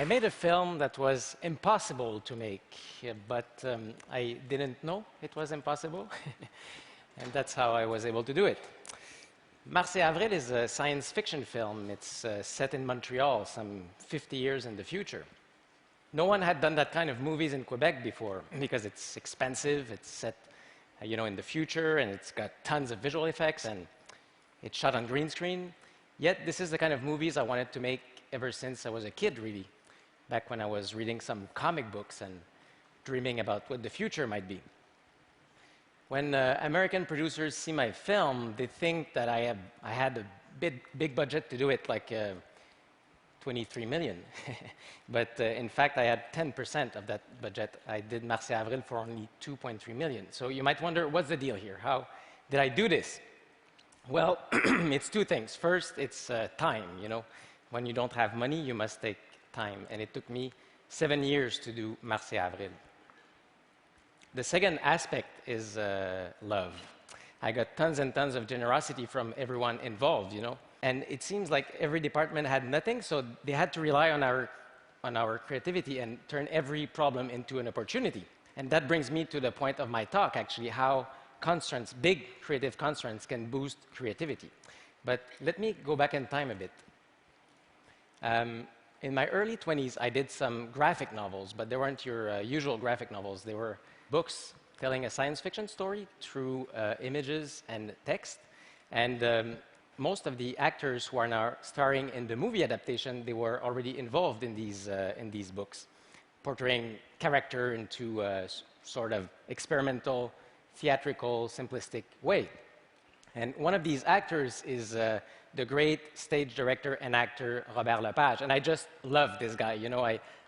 I made a film that was impossible to make, but I didn't know it was impossible, and that's how I was able to do it. Mars et Avril is a science fiction film. It's set in Montreal, some 50 years in the future. No one had done that kind of movies in Quebec before because it's expensive, it's set in the future, and it's got tons of visual effects, and it's shot on green screen. Yet this is the kind of movies I wanted to make ever since I was a kid, really, back when I was reading some comic books and dreaming about what the future might be. When American producers see my film, they think that I had a big budget to do it, like 23 million. But in fact, I had 10% of that budget. I did Mars et Avril for only 2.3 million. So you might wonder, what's the deal here? How did I do this? Well, it's two things. First, it's time, When you don't have money, you must take time. And it took me 7 years to do Mars et Avril. The second aspect is love. I got tons and tons of generosity from everyone involved, And it seems like every department had nothing, so they had to rely on our creativity and turn every problem into an opportunity. And that brings me to the point of my talk, actually, how constraints, big creative constraints, can boost creativity. But let me go back in time a bit. In my early 20s, I did some graphic novels, but they weren't your usual graphic novels. They were books telling a science fiction story through images and text. And most of the actors who are now starring in the movie adaptation, they were already involved in these books, portraying character into a sort of experimental, theatrical, simplistic way. And one of these actors is the great stage director and actor Robert Lepage. And I just love this guy.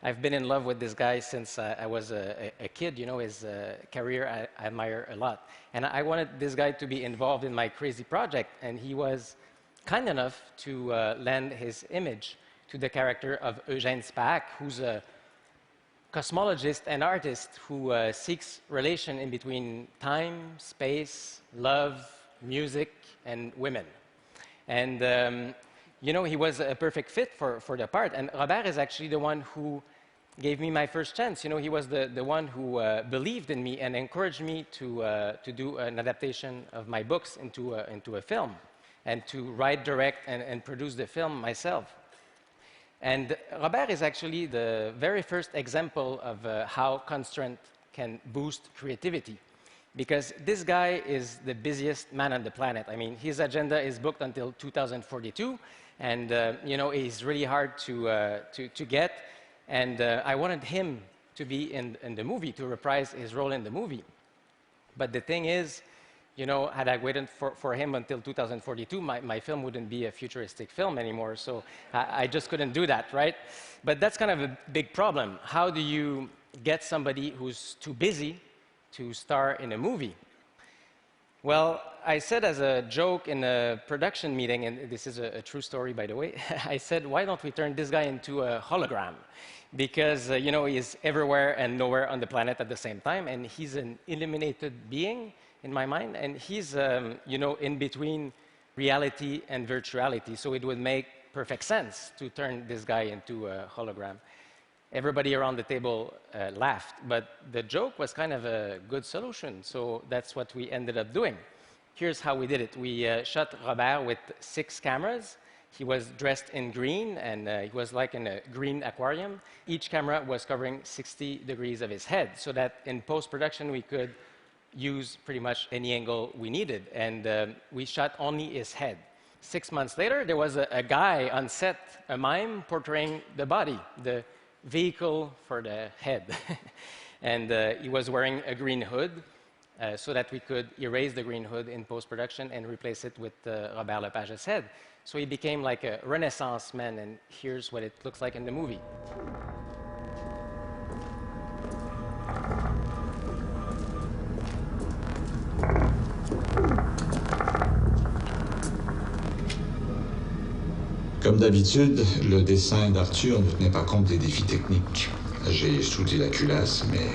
I've been in love with this guy since I was a kid. His career I admire a lot. And I wanted this guy to be involved in my crazy project. And he was kind enough to lend his image to the character of Eugène Spaak, who's a cosmologist and artist who seeks relation in between time, space, love, music, and women. And, he was a perfect fit for the part. And Robert is actually the one who gave me my first chance. He was the one who believed in me and encouraged me to do an adaptation of my books into a film and to write, direct, and produce the film myself. And Robert is actually the very first example of how constraint can boost creativity. Because this guy is the busiest man on the planet. I mean, his agenda is booked until 2042, and he's really hard to get. And I wanted him to be in the movie, to reprise his role in the movie. But the thing is, had I waited for him until 2042, my film wouldn't be a futuristic film anymore. So I just couldn't do that, right? But that's kind of a big problem. How do you get somebody who's too busy to star in a movie? Well, I said as a joke in a production meeting, and this is a true story, by the way, I said, why don't we turn this guy into a hologram? Because, he's everywhere and nowhere on the planet at the same time, and he's an illuminated being, in my mind, and he's, in between reality and virtuality, so it would make perfect sense to turn this guy into a hologram. Everybody around the table laughed, but the joke was kind of a good solution, so that's what we ended up doing. Here's how we did it. We shot Robert with 6 cameras. He was dressed in green, and he was like in a green aquarium. Each camera was covering 60 degrees of his head, so that in post-production we could use pretty much any angle we needed, and we shot only his head. 6 months later, there was a guy on set, a mime, portraying the body, the vehicle for the head. And he was wearing a green hood so that we could erase the green hood in post-production and replace it with Robert Lepage's head. So he became like a Renaissance man, and here's what it looks like in the movie. Comme d'habitude, le dessin d'Arthur ne tenait pas compte des défis techniques. J'ai soudé la culasse, mais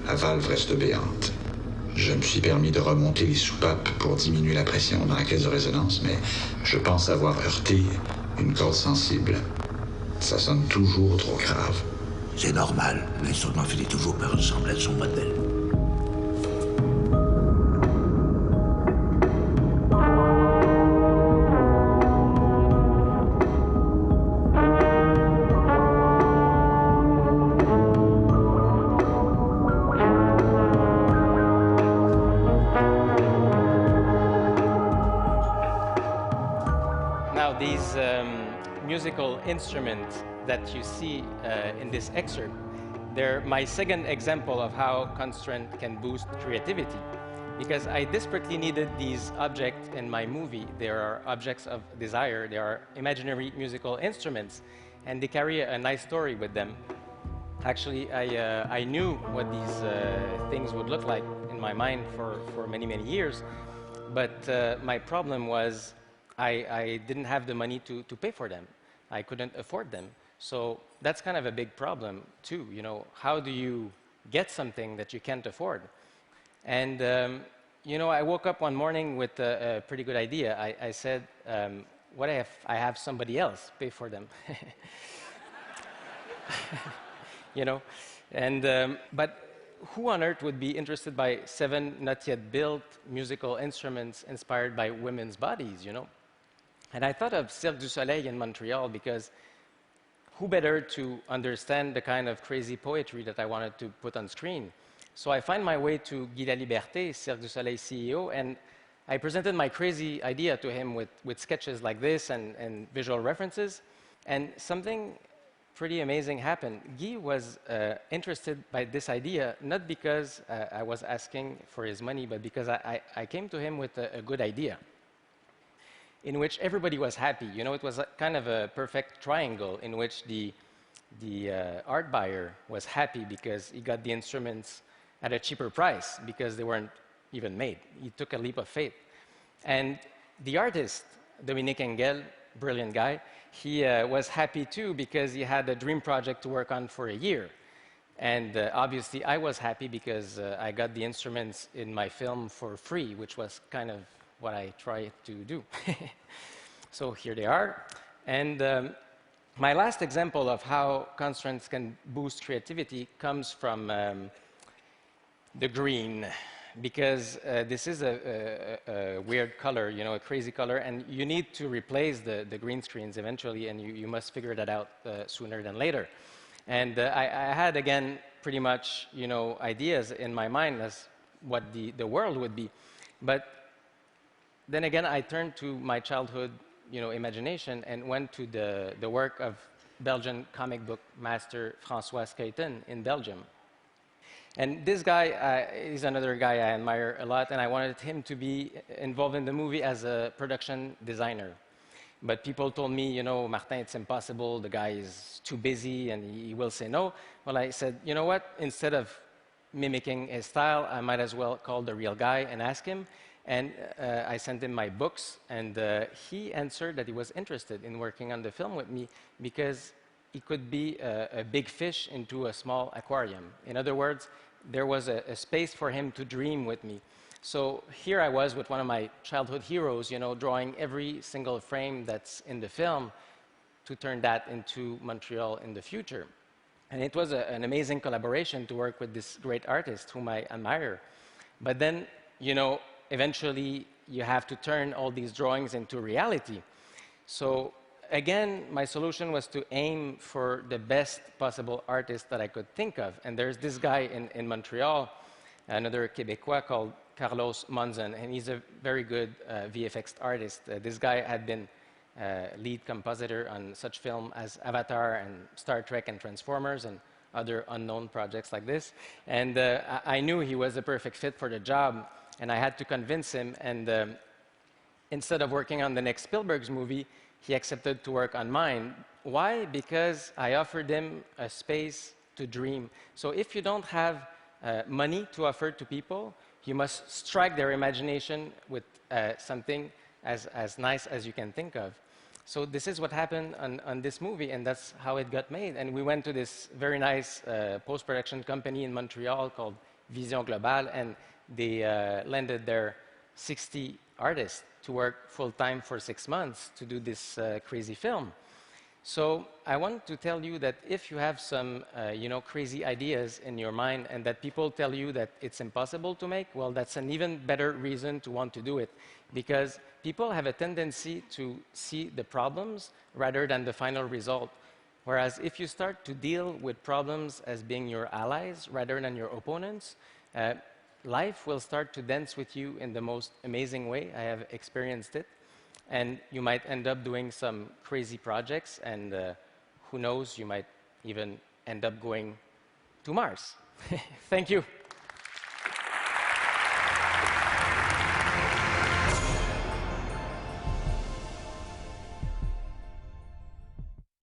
la valve reste béante. Je me suis permis de remonter les soupapes pour diminuer la pression dans la caisse de résonance, mais je pense avoir heurté une corde sensible. Ça sonne toujours trop grave. C'est normal, l'instrument finit toujours par ressembler à son modèle. Now, these musical instruments that you see in this excerpt, they're my second example of how constraint can boost creativity. Because I desperately needed these objects in my movie. They are objects of desire, they are imaginary musical instruments, and they carry a nice story with them. Actually, I knew what these things would look like in my mind for many, many years. But my problem was I didn't have the money to pay for them. I couldn't afford them. So that's kind of a big problem too. You know, how do you get something that you can't afford? And you know, I woke up one morning with a pretty good idea. I said, what if I have somebody else pay for them? You know, and but who on earth would be interested by 7 not yet built musical instruments inspired by women's bodies, you know? And I thought of Cirque du Soleil in Montreal because who better to understand the kind of crazy poetry that I wanted to put on screen? So I find my way to Guy Laliberté, Cirque du Soleil CEO, and I presented my crazy idea to him with sketches like this and visual references, and something pretty amazing happened. Guy was interested by this idea, not because I was asking for his money, but because I came to him with a good idea in which everybody was happy. You know, it was kind of a perfect triangle in which the art buyer was happy because he got the instruments at a cheaper price because they weren't even made. He took a leap of faith. And the artist, Dominique Engel, brilliant guy, he was happy too because he had a dream project to work on for a year. And obviously I was happy because I got the instruments in my film for free, which was kind of what I tried to do. So here they are. And my last example of how constraints can boost creativity comes from the green, because this is a weird color, you know, a crazy color, and you need to replace the green screens eventually, and you must figure that out sooner than later. And I had, again, pretty much, you know, ideas in my mind as what the world would be. But then again, I turned to my childhood, you know, imagination and went to the work of Belgian comic book master François Skeuten in Belgium. And this guy, he's another guy I admire a lot, and I wanted him to be involved in the movie as a production designer. But people told me, you know, Martin, it's impossible, the guy is too busy and he will say no. Well, I said, you know what, instead of mimicking his style, I might as well call the real guy and ask him. And I sent him my books, and he answered that he was interested in working on the film with me because he could be a big fish into a small aquarium. In other words, there was a space for him to dream with me. So here I was with one of my childhood heroes, you know, drawing every single frame that's in the film to turn that into Montreal in the future. And it was an amazing collaboration to work with this great artist whom I admire. But then, you know, eventually you have to turn all these drawings into reality. So again, my solution was to aim for the best possible artist that I could think of. And there's this guy in Montreal, another Québécois called Carlos Monzon, and he's a very good VFX artist. This guy had been lead compositor on such films as Avatar and Star Trek and Transformers and other unknown projects like this. And I knew he was a perfect fit for the job, and I had to convince him. And instead of working on the next Spielberg's movie, he accepted to work on mine. Why? Because I offered him a space to dream. So if you don't have money to offer to people, you must strike their imagination with something as nice as you can think of. So this is what happened on this movie, and that's how it got made. And we went to this very nice post-production company in Montreal called Vision Globale, and they landed their 60 artists to work full-time for 6 months to do this crazy film. So I want to tell you that if you have some, crazy ideas in your mind and that people tell you that it's impossible to make, well, that's an even better reason to want to do it, because people have a tendency to see the problems rather than the final result. Whereas if you start to deal with problems as being your allies rather than your opponents, life will start to dance with you in the most amazing way. I have experienced it. And you might end up doing some crazy projects, and who knows, you might even end up going to Mars. Thank you.